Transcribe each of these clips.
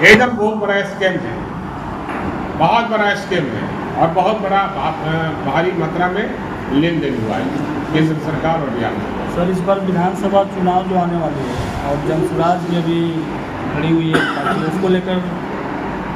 एकदम बहुत बड़ा स्कैम है, बहुत बड़ा स्कैम है और बहुत बड़ा भारी मात्रा में लेन देन हुआ है केंद्र सरकार और बिहार सरकार। सर, इस बार विधानसभा चुनाव जो आने वाले हैं और जनसुराज भी अभी खड़ी हुई है पार्टी, उसको लेकर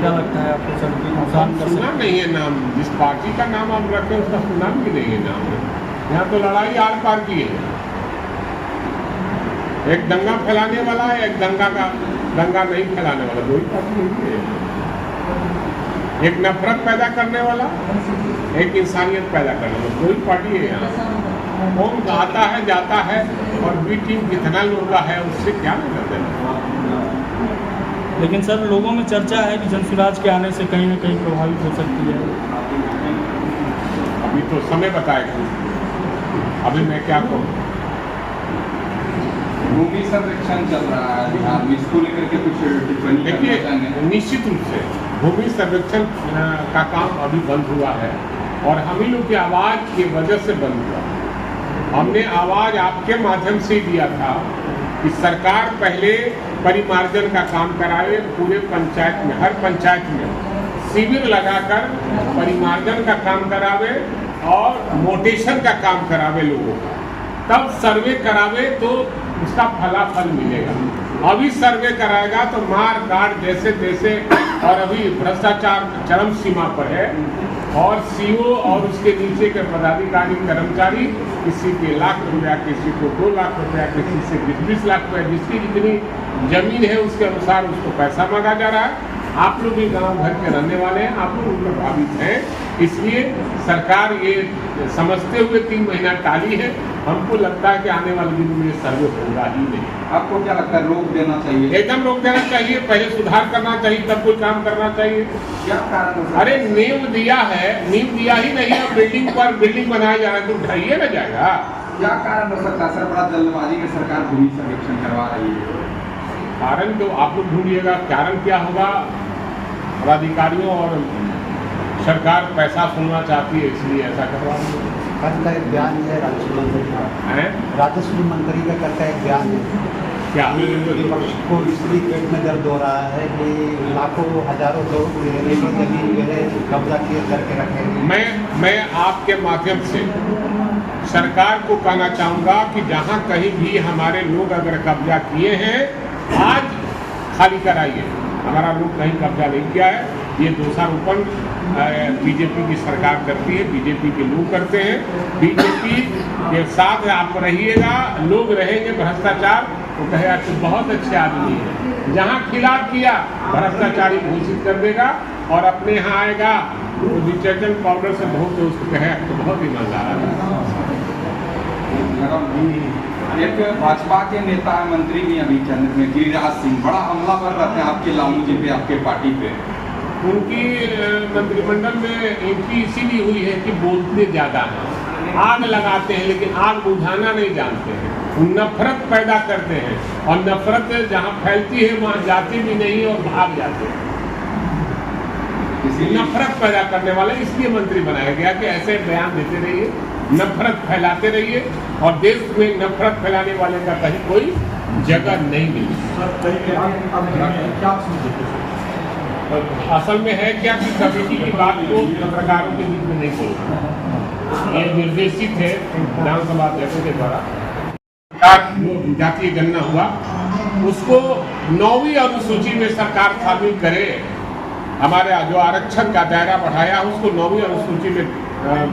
क्या लगता है आपको सर कि नुकसान कर सुना नहीं है नाम, जिस पार्टी का नाम आप रखें उसका सुना भी नहीं है नाम। यहाँ तो लड़ाई आर पार की है, एक दंगा फैलाने वाला है, एक दंगा नहीं फैलाने वाला, दो ही पार्टी है। एक नफरत पैदा करने वाला, एक इंसानियत पैदा करने वाला, दो ही पार्टी है यहाँ। कौन आता है जाता है और बी टीम कितना लोग का है उससे क्या लेना देना। लेकिन सर, लोगों में चर्चा है कि जनसुराज के आने से कहीं ना कहीं प्रभावित हो सकती है। अभी तो समय बताएगा, अभी मैं क्या कहूँ। भूमि सर्वेक्षण चल रहा है बिहार में, इसको लेकर के कुछ टिप्पणी देखिए, निश्चित रूप से भूमि सर्वेक्षण का काम अभी बंद हुआ है और हम ही लोग की आवाज़ की वजह से बंद हुआ। हमने आवाज़ आपके माध्यम से दिया था कि सरकार पहले परिमार्जन का काम करावे, पूरे पंचायत में, हर पंचायत में शिविर लगाकर परिमार्जन का काम करावे और मोटेशन का काम करावे लोगों का, तब सर्वे करावे तो उसका फलाफल मिलेगा। अभी सर्वे कराएगा तो मार काट जैसे तैसे, और अभी भ्रष्टाचार चरम सीमा पर है और सीओ और उसके नीचे के पदाधिकारी कर्मचारी किसी के लाख रुपया, किसी को 2 लाख रुपया, किसी से 20 लाख रुपया, जिसकी जितनी जमीन है उसके अनुसार उसको पैसा मांगा जा रहा है। आप लोग भी गांव घर के रहने वाले हैं, आप लोग प्रभावित हैं, इसलिए सरकार ये समझते हुए 3 महीना टाली है। हमको लगता है कि आने वाले दिनों में सर्वे होगा ही नहीं। आपको क्या लगता है, रोक देना चाहिए? एकदम रोक देना चाहिए, पहले सुधार करना चाहिए, तब कोई काम करना चाहिए। क्या कारण है? अरे नींव दिया है, नींव दिया ही नहीं है, बिल्डिंग पर बिल्डिंग बनाया जा रहा है, तो ढाइए ना जाएगा। क्या कारण हो सकता है सर, बड़ा जल्दबाजी में सरकार भूमि सर्वेक्षण करवा रही है? कारण तो आप लोग ढूंढिएगा, कारण क्या होगा। पदाधिकारियों और सरकार पैसा सुनना चाहती है, इसलिए ऐसा करवा रही है। कल का एक बयान है राजस्व मंत्री का, राजस्व मंत्री का कल का एक बयान है क्या विपक्ष को इसलिए पेट में दर्द हो रहा है कि लाखों हजारों लोग जमीन जो है कब्जा करके रखे। मैं आपके माध्यम से सरकार को कहना चाहूँगा कि जहाँ कहीं भी हमारे लोग अगर कब्जा किए हैं, आज खाली कराइए। हमारा लोग कहीं कब्जा नहीं किया है, ये दोषारोपण बीजेपी की सरकार करती है, बीजेपी के लोग करते हैं। बीजेपी के साथ आप रहिएगा, लोग रहेंगे, भ्रष्टाचार तो कहेगा कि बहुत अच्छे आदमी है। जहाँ खिलाफ किया भ्रष्टाचारी घोषित कर देगा और अपने यहाँ आएगा तो डिटर्जेंट पाउडर से धो के उसको कहेगा तो बहुत ईमानदार है। एक भाजपा के नेता मंत्री भी अभी केंद्र में, गिरिराज सिंह, बड़ा हमलावर रहते हैं आपके लालू जी पे, आपके पार्टी पे। उनकी मंत्रिमंडल में इनकी इसीलिए हुई है कि बोलते ज़्यादा हैं, आग लगाते हैं लेकिन आग बुझाना नहीं जानते हैं, नफरत पैदा करते हैं और नफरत जहाँ फैलती है वहाँ जाते भी नहीं और भाग जाते हैं। नफरत पैदा करने वाले इसलिए मंत्री बनाया गया कि ऐसे बयान देते रहिए, नफरत फैलाते रहिए और देश में नफरत फैलाने वाले का कहीं कोई जगह नहीं मिली। असल में है क्या कि कमेटी की बात को पत्रकारों के बीच में नहीं बोलना, ये निर्देशित है विधानसभा अध्यक्ष के द्वारा। जातीय गणना हुआ उसको 9वीं अनुसूची में सरकार शामिल करे, हमारे जो आरक्षण का दायरा बढ़ाया उसको 9वीं अनुसूची में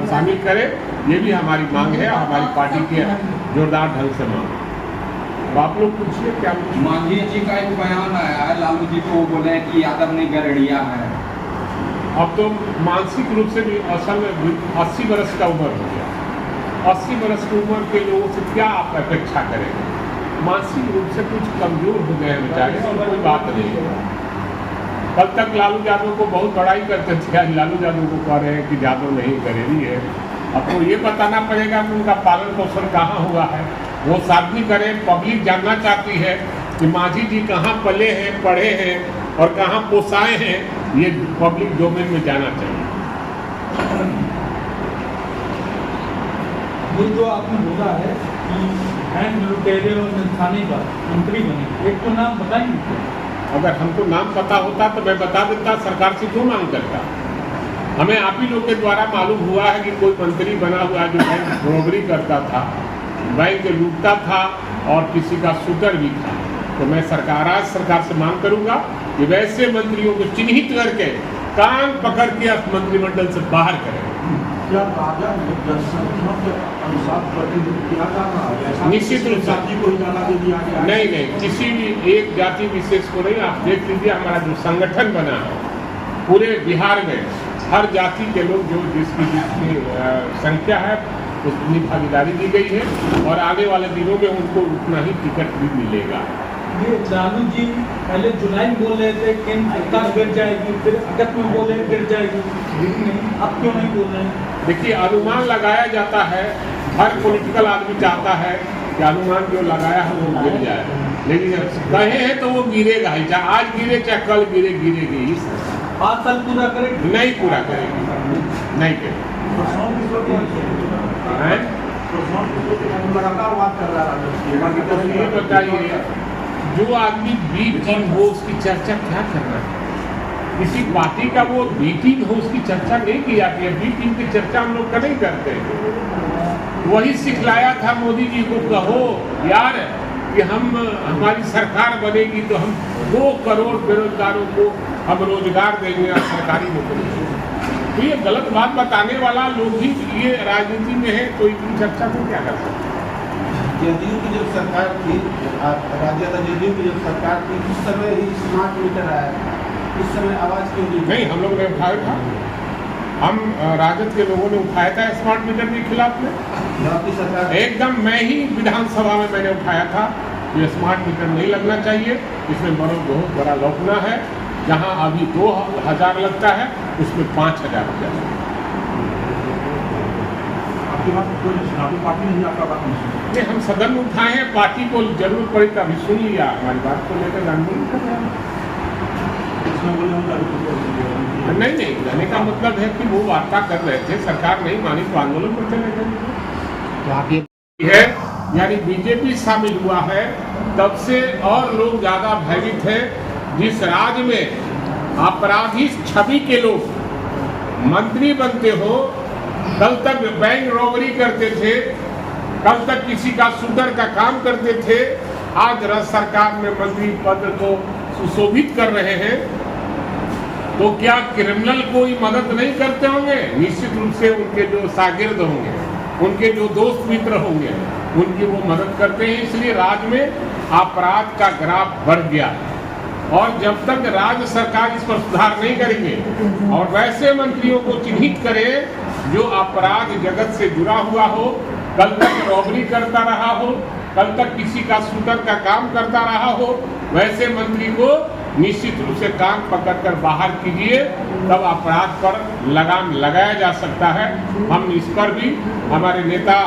शामिल करे, ये भी हमारी मांग है, हमारी पार्टी की जोरदार ढंग से मांग। तो आप लोग पूछिए क्या। मांझी जी का एक बयान आया है, लालू जी को बोले कि यादव ने गड़बड़िया है। अब तो मानसिक रूप से भी असल में 80 वर्ष का उम्र हो गया, 80 वर्ष की उम्र के लोगों से क्या आप अपेक्षा करेंगे। मानसिक रूप से कुछ कमजोर हो गए हैं बेचारे और कोई बात नहीं है। कल तक लालू यादव को बहुत बड़ाई करते थे, आज लालू यादव को कह रहे हैं कि यादव नहीं गरीबी है। अब तो ये बताना पड़ेगा कि उनका पालन पोषण कहाँ हुआ है, वो साधनी करें। पब्लिक जानना चाहती है कि मांझी जी कहाँ पले हैं, पढ़े हैं और कहाँ पोसाए हैं, ये पब्लिक डोमेन में जाना चाहिए। ये जो आपने बोला है कि हैंड लुटेरे और निशानी पर मंत्री बने, एक तो नाम बताएंगे। अगर हमको नाम पता होता तो मैं बता देता, सरकार से क्यों मांग करता। हमें आप ही लोग के द्वारा मालूम हुआ है कि कोई मंत्री बना हुआ जो बैंक रॉबरी करता था, बैंक लूटता था और किसी का शूटर भी था। तो मैं आज सरकार से मांग करूंगा कि वैसे मंत्रियों को चिन्हित करके कान पकड़ के मंत्रिमंडल से बाहर करें। क्या राजा जनसंख्या के अनुसार प्रतिनिधित्व किया जा रहा है? निश्चित रूप से जाति को ही ज्यादा दे दिया गया है? नहीं, किसी भी एक जाति विशेष को नहीं। आप देख लीजिए हमारा जो संगठन बना है पूरे बिहार में हर जाति के लोग जो जिसकी संख्या है उतनी भागीदारी दी गई है और आने वाले दिनों में उनको उतना ही टिकट भी मिलेगा। ये लालू जी पहले जुलाई में बोल रहे थे केंद्र सरकार गिर जाएगी, फिर अगस्त में बोले गिर जाएगी, लेकिन अब क्यों नहीं बोल रहे हैं? देखिए, अनुमान लगाया जाता है, हर पॉलिटिकल आदमी चाहता है कि अनुमान जो लगाया है वो गिर जाए, लेकिन कहे हैं तो वो गिरेगा ही, चाहे आज गिरे चाहे कल गिरेगी। 5 साल पूरा करेगी? नहीं पूरा करेगी, नहीं करेगी। लगातार बात कर रहा है। ये बताइए, जो आदमी बी टीम हो उसकी चर्चा क्या करना है? किसी पार्टी का वो बी टीम हो उसकी चर्चा नहीं की जाती है। बी टीम की चर्चा हम लोग का नहीं करते। वही सिखलाया था मोदी जी को, कहो यार कि हमारी सरकार बनेगी तो हम 2 करोड़ बेरोजगारों को हम रोजगार देंगे और सरकारी नौकरी। तो ये गलत बात बताने वाला लोग ही ये राजनीति में है, तो इतनी चर्चा को क्या कर सकते? जदयू की जब सरकार थी, राजद जदयू की जब सरकार थी उस समय ही स्मार्ट मीटर आया, उस समय आवाज क्यों नहीं? हम लोग ने उठाया था, हम राजद के लोगों ने उठाया था स्मार्ट मीटर के खिलाफ में सरकार एकदम। मैं ही विधानसभा में मैंने उठाया था ये स्मार्ट मीटर नहीं लगना चाहिए, इसमें बहुत बड़ा लौटना है। जहां अभी 2000 लगता है उसमें 5000 रुपया। आपके पास कोई चुनावी पार्टी नहीं, आपका बात नहीं सुनी? नहीं, हम सदन में उठाए हैं, पार्टी को जरूरत पड़ी तो अभी सुन लिया, हमारी बात को लेकर आंदोलन कर रहे हैं। इसमें बोले हम नहीं, कहने का मतलब है कि वो वार्ता कर रहे थे, सरकार नहीं मानी तो आंदोलन करते रहे है। यानी बीजेपी शामिल हुआ है तब से और लोग ज्यादा भयभीत है। जिस राज्य में आपराधी छवि के लोग मंत्री बनते हो, कल तक बैंक रॉबरी करते थे, कल तक किसी का शूटर का काम करते थे, आज राज्य सरकार में मंत्री पद को सुशोभित कर रहे हैं, तो क्या क्रिमिनल कोई मदद नहीं करते होंगे? निश्चित रूप से उनके जो शागिर्द होंगे, उनके जो दोस्त मित्र होंगे, उनकी वो मदद करते हैं। इसलिए राज्य में अपराध का ग्राफ बढ़ गया और जब तक राज्य सरकार इस पर सुधार नहीं करेंगे और वैसे मंत्रियों को चिन्हित करे जो अपराध जगत से जुड़ा हुआ हो, कल तक रॉबरी करता रहा हो, कल तक किसी का शूटर का काम करता रहा हो, वैसे मंत्री को निश्चित रूप से कान पकड़कर बाहर कीजिए, तब अपराध पर लगाम लगाया जा सकता है। हम इस पर भी हमारे नेता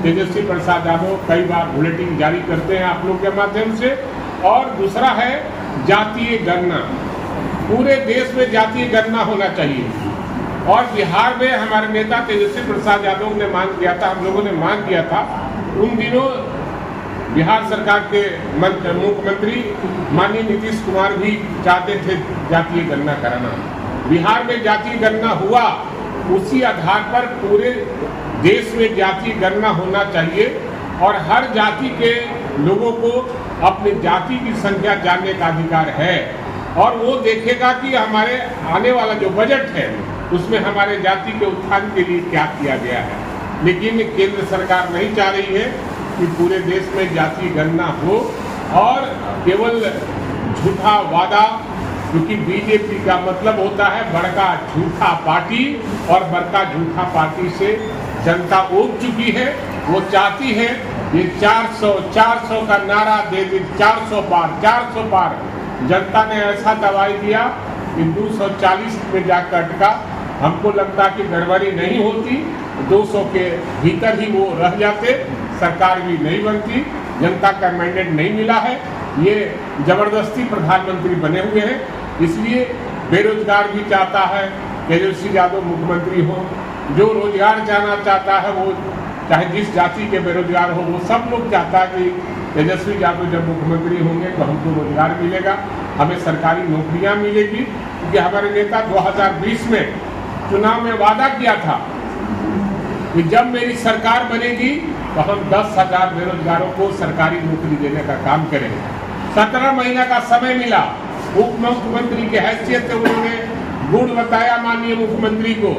तेजस्वी प्रसाद यादव कई बार बुलेटिन जारी करते हैं आप लोग के माध्यम से। और दूसरा है जातीय गणना, पूरे देश में जातीय गणना होना चाहिए। और बिहार में हमारे नेता तेजस्वी प्रसाद यादव ने मांग किया था, हम लोगों ने मांग किया था, उन दिनों बिहार सरकार के मुख्यमंत्री माननीय नीतीश कुमार भी चाहते थे जातीय गणना कराना। बिहार में जातीय गणना हुआ, उसी आधार पर पूरे देश में जातीय गणना होना चाहिए और हर जाति के लोगों को अपनी जाति की संख्या जानने का अधिकार है। और वो देखेगा कि हमारे आने वाला जो बजट है उसमें हमारे जाति के उत्थान के लिए क्या किया गया है। लेकिन केंद्र सरकार नहीं चाह रही है कि पूरे देश में जातीय गणना हो और केवल झूठा वादा, क्योंकि बीजेपी का मतलब होता है बड़का झूठा पार्टी और बड़का झूठा पार्टी से जनता उब चुकी है। वो चाहती है ये 400 का नारा दे दी, 400 पार। जनता ने ऐसा दवाई दिया कि 240 में जाकर अटका। हमको लगता कि गड़बड़ी नहीं होती, 200 के भीतर ही वो रह जाते, सरकार भी नहीं बनती, जनता का मैंडेट नहीं मिला है, ये जबरदस्ती प्रधानमंत्री बने हुए हैं। इसलिए बेरोजगार भी चाहता है तेजस्वी यादव मुख्यमंत्री हो, जो रोजगार जाना चाहता है वो चाहे जिस जाति के बेरोजगार हो, वो सब लोग चाहता है कि तेजस्वी यादव जब मुख्यमंत्री होंगे तो हमको रोजगार मिलेगा, हमें सरकारी नौकरियां मिलेगी, क्योंकि हमारे नेता 2020 में चुनाव में वादा किया था कि जब मेरी सरकार बनेगी तो हम 10,000 बेरोजगारों को सरकारी नौकरी देने का काम करेंगे। 17 महीना का समय मिला, उप मुख्यमंत्री की हैसियत से उन्होंने गुण बताया माननीय मुख्यमंत्री को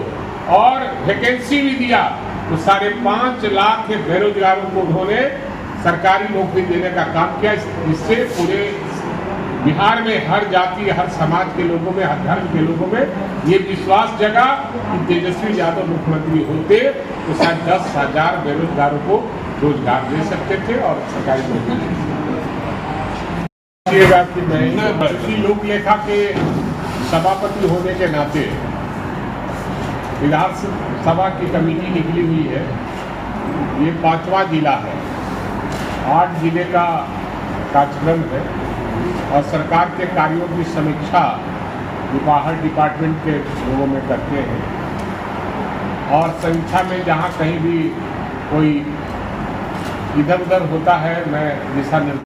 और वैकेंसी भी दिया, तो 5.5 लाख के बेरोजगारों को उन्होंने सरकारी नौकरी देने का काम किया। इससे पूरे बिहार में हर जाति, हर समाज के लोगों में, हर धर्म के लोगों में ये विश्वास जगा कि तेजस्वी यादव मुख्यमंत्री होते तो शायद 10,000 बेरोजगारों को रोजगार दे सकते थे और सरकारी नौकरी कि मैं लोक लेखा के सभापति होने के नाते विधानसभा की कमेटी निकली हुई है। ये 5वां जिला है, 8 जिले का कार्यक्रम है और सरकार के कार्यों की समीक्षा जो बाहर डिपार्टमेंट के लोगों में करते हैं और समीक्षा में जहाँ कहीं भी कोई इधर उधर होता है मैं दिशा निर्देश